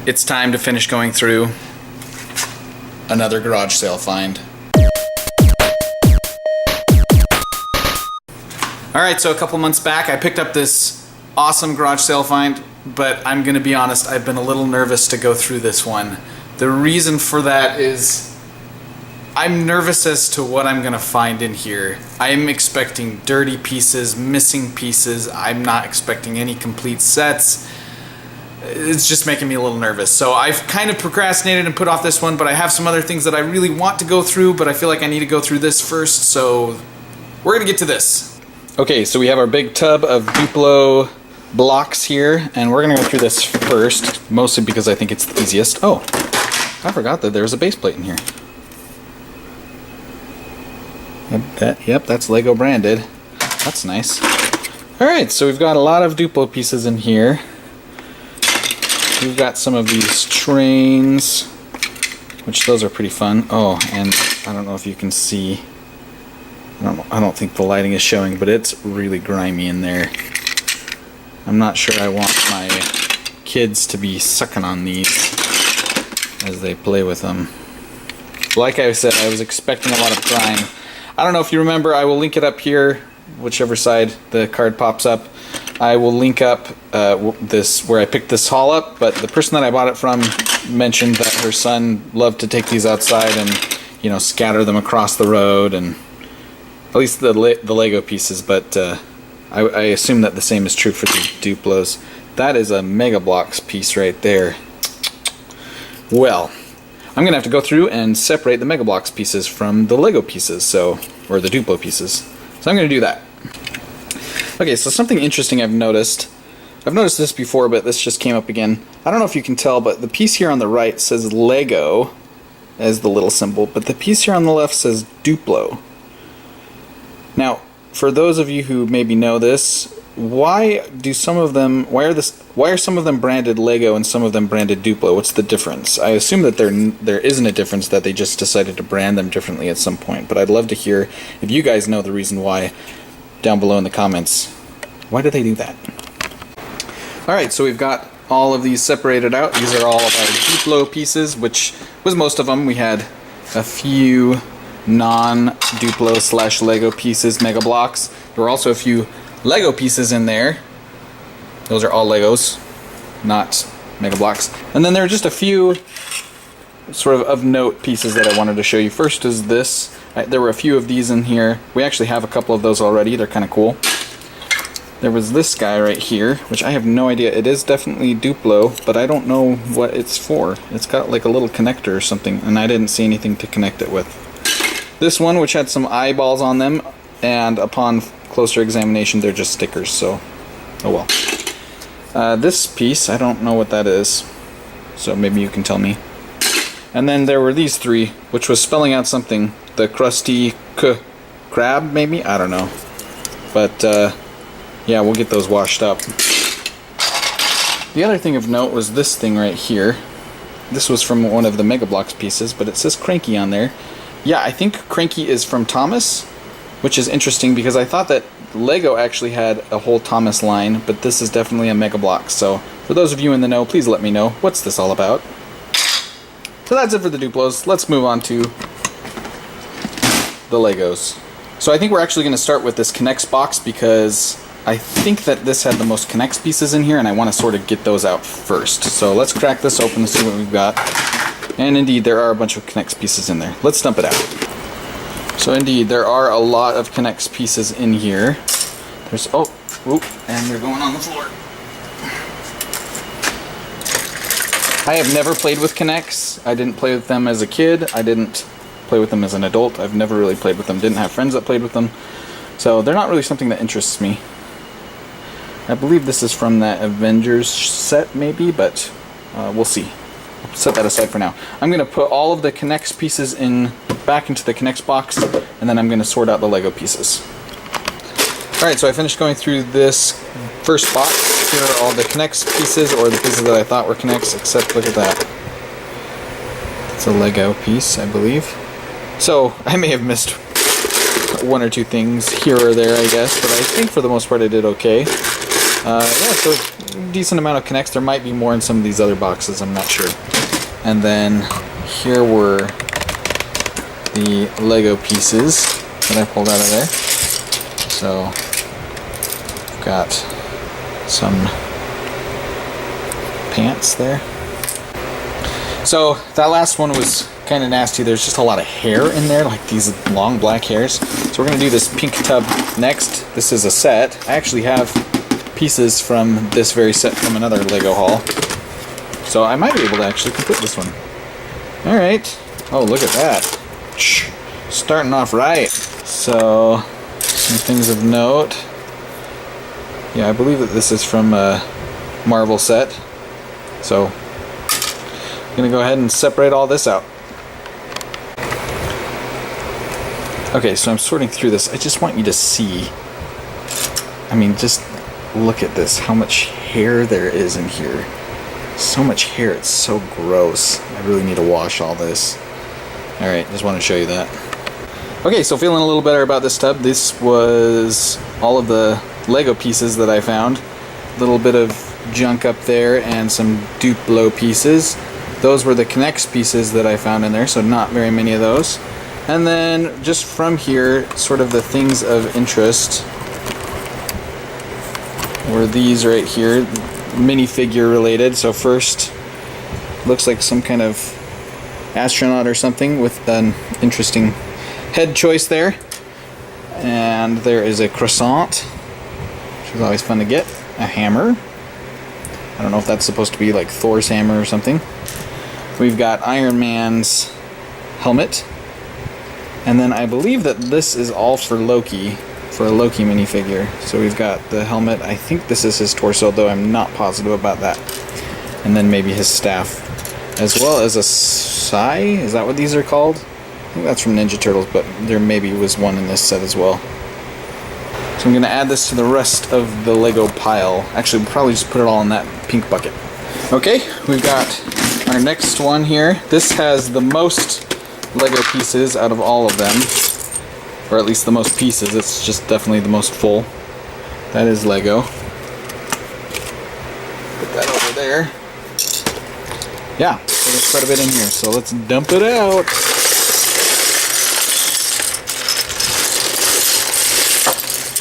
it's time to finish going through another garage sale find. Alright, so a couple months back I picked up this awesome garage sale find, but I'm gonna be honest, I've been a little nervous to go through this one. The reason for that is I'm nervous as to what I'm gonna find in here. I'm expecting dirty pieces, missing pieces. I'm not expecting any complete sets. It's just making me a little nervous. So I've kind of procrastinated and put off this one, but I have some other things that I really want to go through, but I feel like I need to go through this first, so we're gonna get to this. Okay, so we have our big tub of DUPLO blocks here, and we're gonna go through this first, mostly because I think it's the easiest. Oh, I forgot that there's a base plate in here. Yep, that's Lego branded. That's nice. Alright, so we've got a lot of DUPLO pieces in here. We've got some of these trains, which those are pretty fun. Oh, and I don't know if you can see. I don't think the lighting is showing, but it's really grimy in there. I'm not sure I want my kids to be sucking on these as they play with them. Like I said, I was expecting a lot of grime. I don't know if you remember, I will link it up here, whichever side the card pops up. I will link up this where I picked this haul up, but the person that I bought it from mentioned that her son loved to take these outside and, you know, scatter them across the road, and at least the Lego pieces, but I assume that the same is true for the DUPLOs. That is a Mega Bloks piece right there. Well, I'm gonna have to go through and separate the Mega Bloks pieces from the Lego pieces, or the DUPLO pieces. So I'm gonna do that. Okay, so something interesting I've noticed this before, but this just came up again. I don't know if you can tell, but the piece here on the right says Lego as the little symbol, but the piece here on the left says DUPLO. Now, for those of you who maybe know this, why are some of them branded Lego and some of them branded DUPLO? What's the difference? I assume that there isn't a difference, that they just decided to brand them differently at some point, but I'd love to hear if you guys know the reason why down below in the comments. Why did they do that? Alright, so we've got all of these separated out. These are all of our DUPLO pieces, which was most of them. We had a few non-DUPLO / Lego pieces, Mega Bloks. There were also a few Lego pieces in there. Those are all Legos, not Mega Bloks. And then there are just a few sort of note pieces that I wanted to show you. First is this. There were a few of these in here. We actually have a couple of those already. They're kind of cool. There was this guy right here, which I have no idea. It is definitely DUPLO, but I don't know what it's for. It's got like a little connector or something, and I didn't see anything to connect it with. This one, which had some eyeballs on them, and upon closer examination they're just stickers, so oh well. This piece, I don't know what that is, so maybe you can tell me. And then there were these three, which was spelling out something. The crusty crab, maybe? I don't know. But yeah, we'll get those washed up. The other thing of note was this thing right here. This was from one of the Mega Bloks pieces, but it says Cranky on there. Yeah, I think Cranky is from Thomas, which is interesting because I thought that Lego actually had a whole Thomas line, but this is definitely a Mega Bloks. So for those of you in the know, please let me know. What's this all about? So that's it for the DUPLOs. Let's move on to the Legos. So I think we're actually going to start with this Connects box because I think that this had the most Connects pieces in here, and I want to sort of get those out first. So let's crack this open and see what we've got. And indeed, there are a bunch of Connects pieces in there. Let's dump it out. So indeed, there are a lot of Connects pieces in here. There's, and they're going on the floor. I have never played with Connects. I didn't play with them as a kid. I didn't play with them as an adult. I've never really played with them. Didn't have friends that played with them. So they're not really something that interests me. I believe this is from that Avengers set, maybe, but we'll see. Set that aside for now. I'm going to put all of the Connects pieces back into the Connects box, and then I'm going to sort out the Lego pieces. Alright, so I finished going through this first box. Here are all the Connects pieces, or the pieces that I thought were Connects, except look at that. It's a Lego piece, I believe. So, I may have missed one or two things here or there, I guess, but I think for the most part I did okay. Yeah, so decent amount of connects. There might be more in some of these other boxes, I'm not sure. And then here were the Lego pieces that I pulled out of there. So I've got some pants there. So that last one was kind of nasty. There's just a lot of hair in there, like these long black hairs. So we're gonna do this pink tub next. This is a set. I actually have pieces from this very set from another Lego haul. So I might be able to actually complete this one. All right. Oh, look at that. Starting off right. So some things of note. Yeah, I believe that this is from a Marvel set. So I'm gonna go ahead and separate all this out. Okay, so I'm sorting through this. I just want you to see. I mean, just look at this. How much hair there is in here. So much hair. It's so gross. I really need to wash all this. All right, just want to show you that. Okay, so feeling a little better about this tub. This was all of the Lego pieces that I found. A little bit of junk up there and some DUPLO pieces. Those were the Connects pieces that I found in there, so not very many of those. And then just from here, sort of the things of interest were these right here, minifigure related. So first, looks like some kind of astronaut or something with an interesting head choice there. And there is a croissant, which is always fun to get. A hammer. I don't know if that's supposed to be like Thor's hammer or something. We've got Iron Man's helmet. And then I believe that this is all for Loki, for a Loki minifigure. So we've got the helmet. I think this is his torso, though I'm not positive about that. And then maybe his staff, as well as a sai. Is that what these are called? I think that's from Ninja Turtles, but there maybe was one in this set as well. So I'm going to add this to the rest of the Lego pile. Actually, we'll probably just put it all in that pink bucket. Okay, we've got our next one here. This has the most Lego pieces out of all of them, or at least the most pieces. It's just definitely the most full. That is Lego. Put that over there. Yeah, so there's quite a bit in here, so let's dump it out.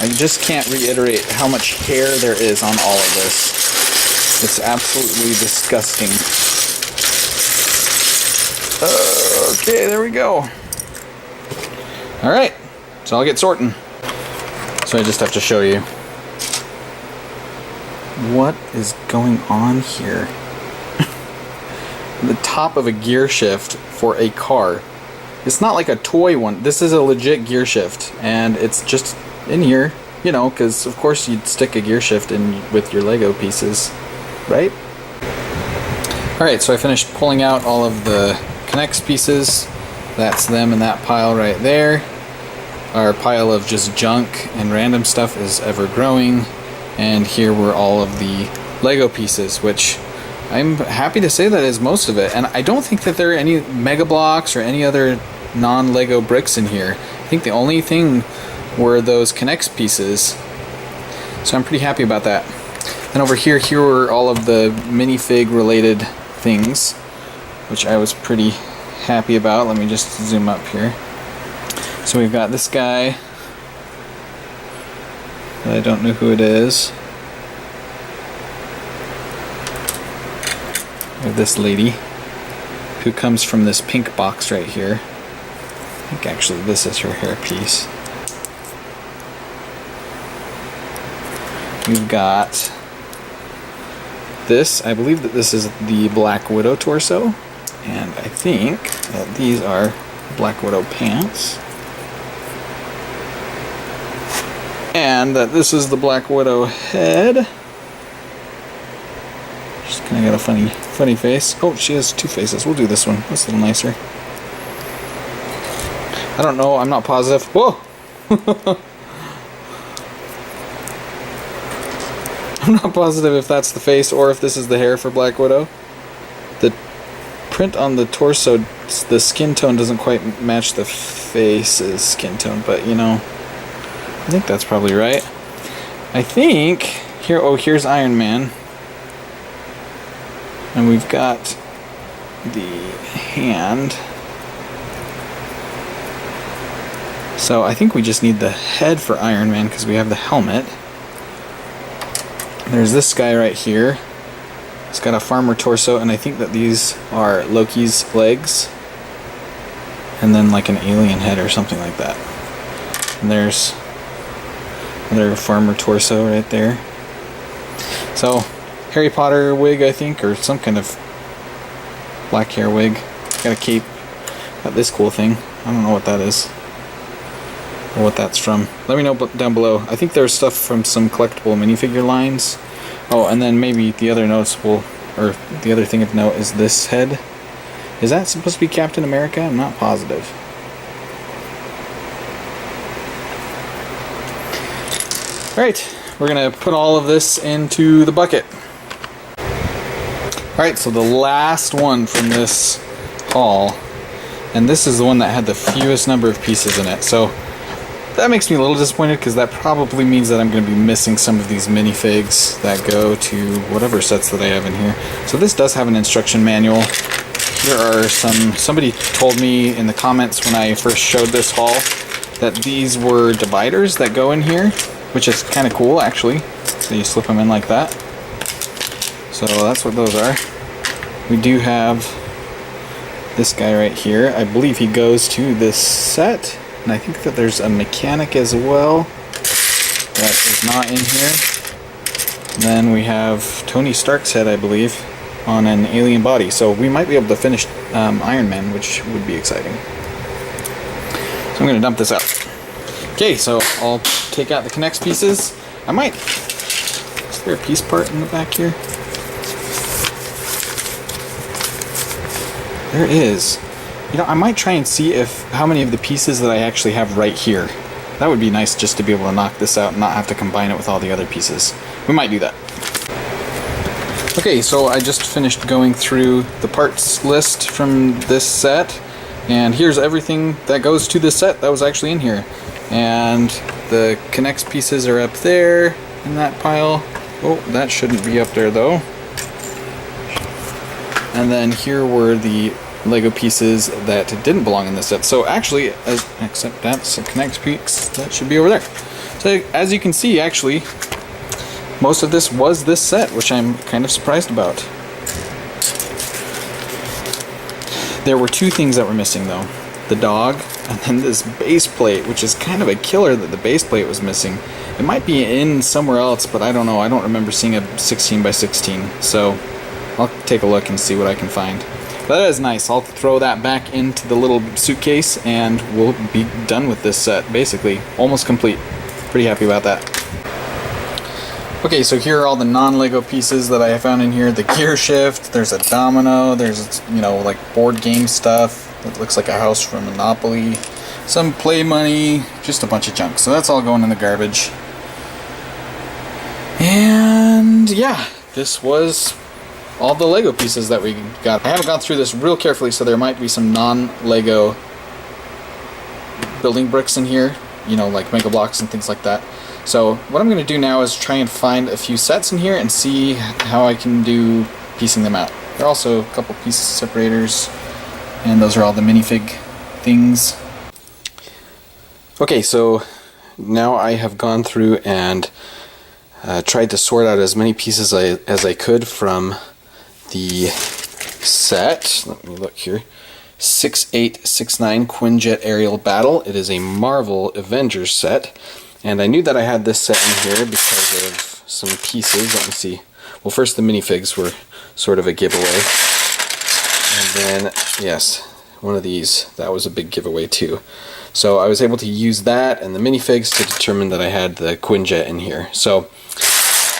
I just can't reiterate how much hair there is on all of this. It's absolutely disgusting. Okay, there we go. All right, so I'll get sorting. So I just have to show you what is going on here. The top of a gear shift for a car. It's not like a toy one. This is a legit gear shift, and it's just in here, you know, because of course you'd stick a gear shift in with your Lego pieces, right? All right, so I finished pulling out all of the Connects pieces. That's them in that pile right there. Our pile of just junk and random stuff is ever growing. And here were all of the Lego pieces, which I'm happy to say that is most of it. And I don't think that there are any Mega Blocks or any other non-Lego bricks in here. I think the only thing were those Connects pieces. So I'm pretty happy about that. And over here were all of the minifig related things, which I was pretty happy about. Let me just zoom up here. So we've got this guy. I don't know who it is. Or this lady, who comes from this pink box right here. I think actually this is her hairpiece. We've got this. I believe that this is the Black Widow torso. And I think that these are Black Widow pants. And that this is the Black Widow head. She's kind of got a funny face. Oh, she has two faces. We'll do this one. That's a little nicer. I don't know. I'm not positive. Whoa! I'm not positive if that's the face or if this is the hair for Black Widow. The print on the torso, the skin tone doesn't quite match the face's skin tone, but you know, I think that's probably right. I think here, oh, here's Iron Man. And we've got the hand. So I think we just need the head for Iron Man because we have the helmet. There's this guy right here. It's got a farmer torso, and I think that these are Loki's legs. And then like an alien head or something like that. And there's another farmer torso right there. So, Harry Potter wig, I think, or some kind of black hair wig. Got a cape. Got this cool thing. I don't know what that is. Or what that's from. Let me know down below. I think there's stuff from some collectible minifigure lines. Oh, and then maybe the other noticeable, or the other thing of note is this head. Is that supposed to be Captain America? I'm not positive. Alright, we're going to put all of this into the bucket. Alright, so the last one from this haul, and this is the one that had the fewest number of pieces in it. So that makes me a little disappointed because that probably means that I'm going to be missing some of these minifigs that go to whatever sets that I have in here. So this does have an instruction manual. Here are somebody told me in the comments when I first showed this haul that these were dividers that go in here, which is kind of cool actually. So you slip them in like that. So that's what those are. We do have this guy right here. I believe he goes to this set. And I think that there's a mechanic as well that is not in here. And then we have Tony Stark's head, I believe, on an alien body. So we might be able to finish Iron Man, which would be exciting. So I'm going to dump this out. Okay, so I'll take out the Connects pieces. I might... Is there a piece part in the back here? There is. You know, I might try and see how many of the pieces that I actually have right here. That would be nice just to be able to knock this out and not have to combine it with all the other pieces. We might do that. Okay, so I just finished going through the parts list from this set. And here's everything that goes to this set that was actually in here. And the Connects pieces are up there in that pile. Oh, that shouldn't be up there though. And then here were the Lego pieces that didn't belong in this set. So actually, except that's a Connects piece, that should be over there. So as you can see, actually, most of this was this set, which I'm kind of surprised about. There were two things that were missing though. The dog, and then this base plate, which is kind of a killer that the base plate was missing. It might be in somewhere else, but I don't know. I don't remember seeing a 16 by 16. So I'll take a look and see what I can find. But that is nice. I'll throw that back into the little suitcase and we'll be done with this set, basically. Almost complete. Pretty happy about that. Okay, so here are all the non-Lego pieces that I found in here. The gear shift, there's a domino, there's, you know, like board game stuff. It looks like a house from Monopoly. Some play money, just a bunch of junk. So that's all going in the garbage. And yeah, this was all the Lego pieces that we got. I haven't gone through this real carefully, so there might be some non-Lego building bricks in here, you know, like Mega Blocks and things like that. So what I'm going to do now is try and find a few sets in here and see how I can do piecing them out. There are also a couple pieces separators, and those are all the minifig things. Okay, so now I have gone through and tried to sort out as many pieces as I could from the set. Let me look here. 6869 Quinjet Aerial Battle. It is a Marvel Avengers set. And I knew that I had this set in here because of some pieces. Let me see. Well, first the minifigs were sort of a giveaway. And then, yes, one of these, that was a big giveaway too. So I was able to use that and the minifigs to determine that I had the Quinjet in here. So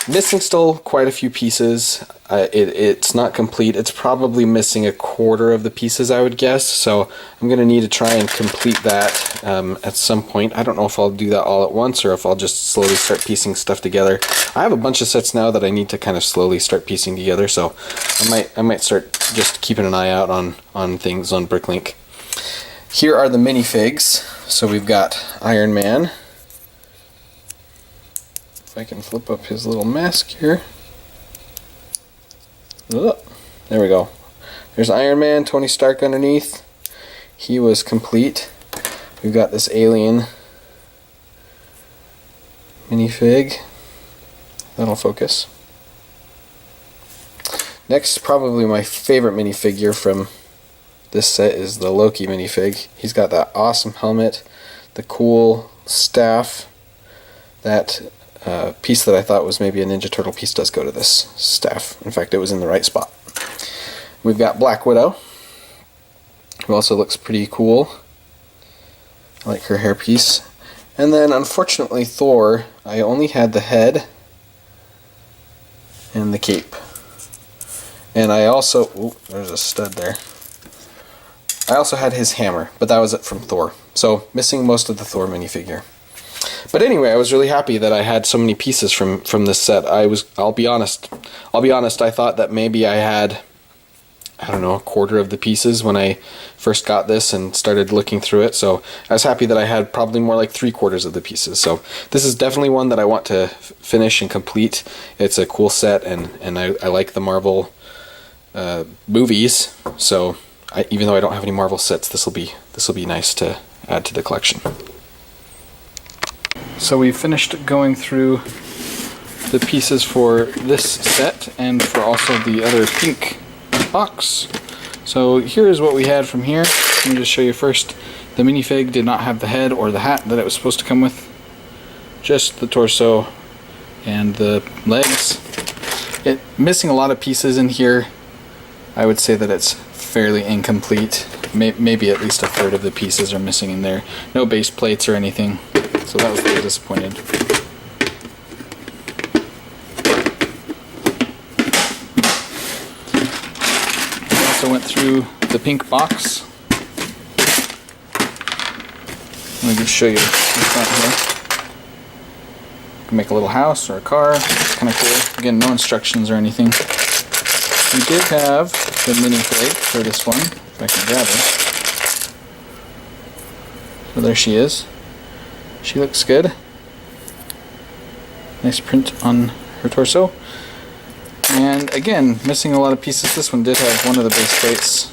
missing still quite a few pieces. It's not complete. It's probably missing a quarter of the pieces, I would guess. So I'm going to need to try and complete that at some point. I don't know if I'll do that all at once or if I'll just slowly start piecing stuff together. I have a bunch of sets now that I need to kind of slowly start piecing together. So I might start just keeping an eye out on things on Bricklink. Here are the minifigs. So we've got Iron Man. If I can flip up his little mask here. Oh, there we go. There's Iron Man, Tony Stark underneath. He was complete. We've got this alien minifig. That'll focus. Next, probably my favorite minifigure from this set is the Loki minifig. He's got that awesome helmet, the cool staff. That piece that I thought was maybe a Ninja Turtle piece does go to this staff. In fact, it was in the right spot. We've got Black Widow, who also looks pretty cool. I like her hairpiece. And then, unfortunately, Thor, I only had the head and the cape. And I also, ooh, there's a stud there. I also had his hammer, but that was it from Thor. So, missing most of the Thor minifigure. But anyway, I was really happy that I had so many pieces from this set. I'll be honest, I thought that maybe I had, I don't know, a quarter of the pieces when I first got this and started looking through it. So I was happy that I had probably more like 3/4 of the pieces. So this is definitely one that I want to finish and complete. It's a cool set, and I like the Marvel movies. So even though I don't have any Marvel sets, this will be nice to add to the collection. So we finished going through the pieces for this set and for also the other pink box. So here's what we had from here. Let me just show you first. The minifig did not have the head or the hat that it was supposed to come with. Just the torso and the legs. Missing a lot of pieces in here. I would say that it's fairly incomplete. Maybe at least 1/3 of the pieces are missing in there. No base plates or anything. So that was a little disappointed. We also went through the pink box. Let me just show you the front here. You can make a little house or a car. It's kind of cool. Again, no instructions or anything. We did have the minifig for this one, if I can grab her. So there she is. She looks good. Nice print on her torso. And again, missing a lot of pieces. This one did have one of the base plates,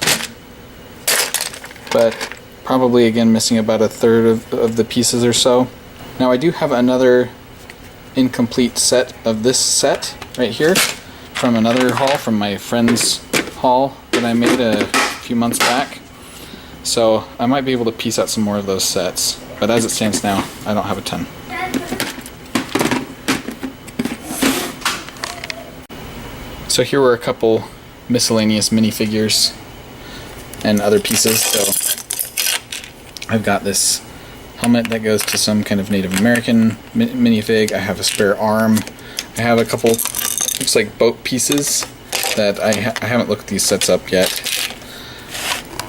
but probably again missing about 1/3 of the pieces or so. Now I do have another incomplete set of this set right here from another haul, from my friend's haul that I made a few months back. So I might be able to piece out some more of those sets. But as it stands now, I don't have a ton. So here were a couple miscellaneous minifigures and other pieces. So I've got this helmet that goes to some kind of Native American minifig. I have a spare arm. I have a couple, looks like boat pieces that I haven't looked these sets up yet.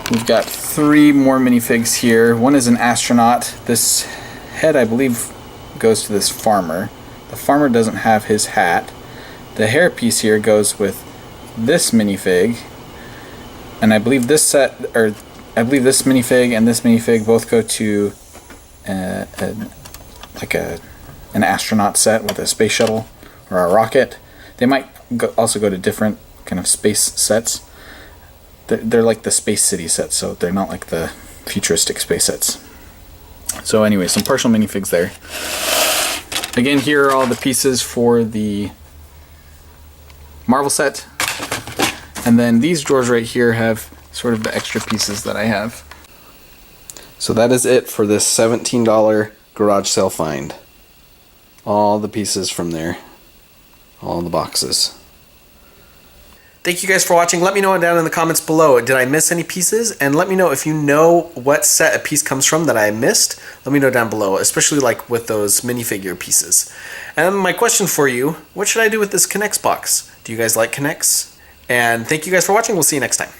We've got 3 more minifigs here. One is an astronaut. This head, I believe, goes to this farmer. The farmer doesn't have his hat. The hair piece here goes with this minifig, and I believe this set, or I believe this minifig and this minifig both go to an astronaut set with a space shuttle or a rocket. They might also go to different kind of space sets. They're like the Space City sets, so they're not like the futuristic space sets. So anyway, some partial minifigs there. Again, here are all the pieces for the Marvel set. And then these drawers right here have sort of the extra pieces that I have. So that is it for this $17 garage sale find. All the pieces from there. All the boxes. Thank you guys for watching. Let me know down in the comments below. Did I miss any pieces? And let me know if you know what set a piece comes from that I missed. Let me know down below, especially like with those minifigure pieces. And my question for you, what should I do with this Connects box? Do you guys like Connects? And thank you guys for watching. We'll see you next time.